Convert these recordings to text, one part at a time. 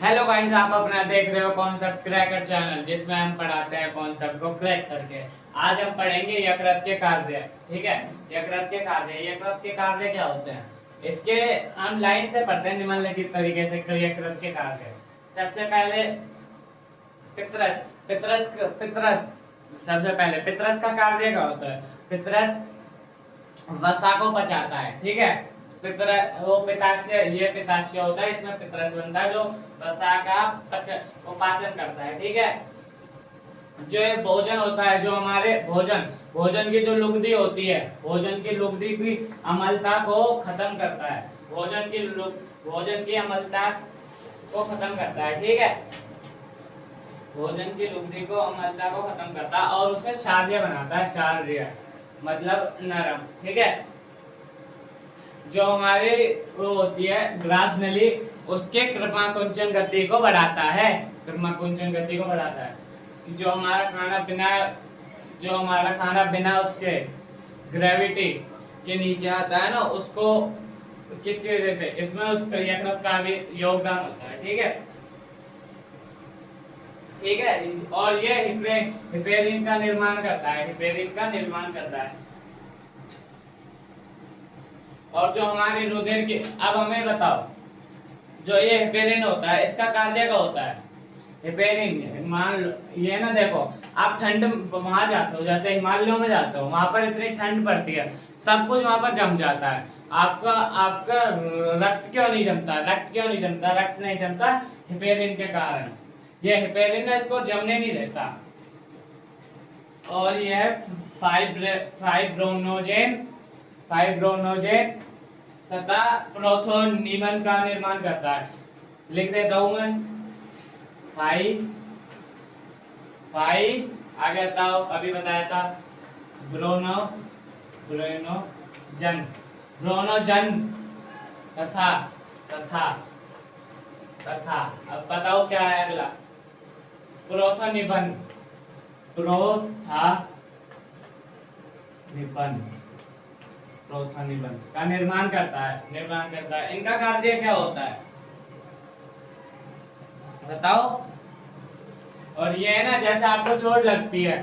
Hello guys, आप अपना देख रहे हो कॉन्सेप्ट क्रैकर चैनल, जिसमें हम पढ़ाते हैं कॉन्सेप्ट को क्रैक करके। आज हम पढ़ेंगे यकृत के कार्य। ठीक है, यकृत के कार्य क्या होते हैं, इसके हम लाइन से पढ़ते हैं निम्नलिखित तरीके से यकृत के कार्य। सबसे पहले पित्रस पित्रस पित्रस सबसे पहले पित्रस का कार्य क्या होता है। पित्रस वसा को पचाता है। ठीक है, पिताशय, ये पिताशय होता है, इसमें पित्रस बनता है जो वसा का पाचन करता है। ठीक है, जो ये भोजन होता है, जो हमारे भोजन की जो लुगदी होती है, भोजन की लुगदी की अम्लता को खत्म करता है। भोजन की अम्लता को खत्म करता है। ठीक है, भोजन की लुगदी को अम्लता को खत्म करता है और उसे क्षारीय बनाता है। क्षारीय मतलब नरम। ठीक है, जो हमारी वो होती है ग्रास नली, उसके कृपाकुंचन गति को बढ़ाता है। कृपाकुंचन गति को बढ़ाता है। जो हमारा खाना बिना उसके ग्रेविटी के नीचे आता है ना, उसको किसकी वजह से, इसमें उसका यकृत का भी योगदान होता है। ठीक है, ठीक है, और ये हिपेरिन का निर्माण करता है। हिपेरिन का निर्माण करता है। और जो हमारी रुधिर की, अब हमें बताओ, जो ये हिपेरिन होता है, इसका कार्य क्या होता है। हिपेरिन, मान लो ये ना, देखो आप ठंड वहां जाते हो, जैसे हिमालयों में जाते हो, वहां पर इतनी ठंड पड़ती है, सब कुछ वहां पर जम जाता है। आपका आपका रक्त क्यों नहीं जमता, रक्त नहीं जमता हिपेरिन के कारण। ये हिपेरिन इसको जमने नहीं देता। और यह फाइब्रोनोजेन तथा प्रोथोनिमन का निर्माण करता है। लिख देता हूं मैं, आगे बताओ, अभी बताया था ब्रोनोजन तथा तथा तथा अब बताओ क्या है अगला। प्रोथोनिबन का निर्माण करता है। इनका कार्य क्या होता है बताओ। और ये है ना, जैसे आपको चोट लगती है,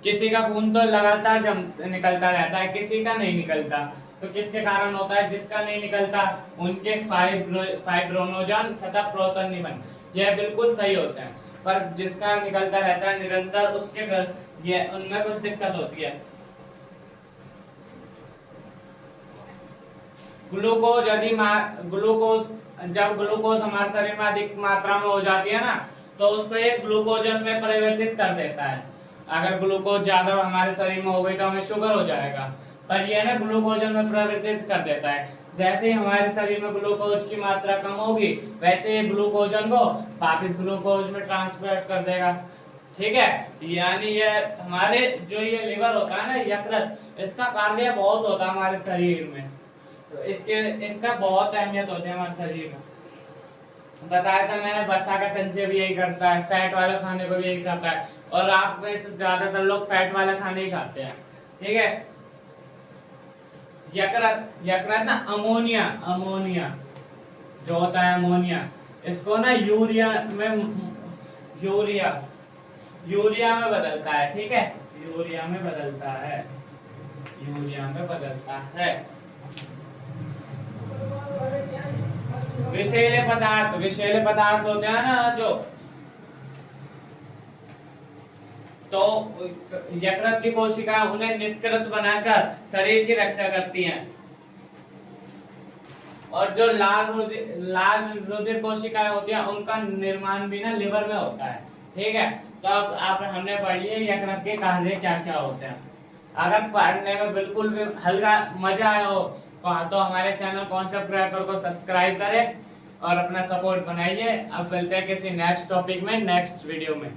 किसी का खून तो लगातार निकलता रहता है, किसी का नहीं निकलता, तो किसके कारण होता है। जिसका नहीं निकलता उनके फाइब्रोनोजन तथा प्रोथोनिबन, यह बिल्कुल सही होते हैं। पर जिसका निकलता रहता है निरंतर, ये उनमें कुछ दिक्कत होती है। जब ग्लूकोज हमारे शरीर में अधिक मात्रा में हो जाती है ना, तो उसको एक ग्लूकोजन में परिवर्तित कर देता है। अगर ग्लूकोज ज्यादा हमारे शरीर में हो गई तो हमें शुगर हो जाएगा, पर यह ना ग्लूकोजन में परिवर्तित कर देता है। जैसे ही हमारे शरीर में ग्लूकोज की मात्रा कम होगी, वैसे ये ग्लूकोजन को वापस ग्लूकोज में ट्रांसफर कर देगा। ठीक है, यानी ये हमारे जो ये लिवर होता है ना, यकृत, इसका कार्य बहुत होता है हमारे शरीर में। तो इसका बहुत अहमियत होती है हमारे शरीर में। बताया था मैंने, वसा का संचय भी यही करता है, फैट वाले खाने को भी यही करता है, और आप में से ज्यादातर लोग फैट वाला खाने ही खाते हैं। ठीक है, यकृत ना अमोनिया जो होता है, अमोनिया, इसको ना यूरिया में बदलता है। ठीक है, यूरिया में बदलता है। विषैले पदार्थ होते हैं ना, जो तो यकृत की कोशिका उन्हें निष्कृत बनाकर शरीर की रक्षा करती हैं। और जो लाल रुधिर कोशिकाएं होती हैं, उनका निर्माण भी ना लिवर में होता है। ठीक है, तो अब हमने पढ़ लिया यकृत के कार्य क्या क्या होते हैं। अगर पढ़ने में बिल्कुल भी हल्का मजा आया हो तो हमारे चैनल कॉन्सेप्ट क्रैकर को सब्सक्राइब करें और अपना सपोर्ट बनाइए। अब मिलते हैं किसी नेक्स्ट टॉपिक में, नेक्स्ट वीडियो में।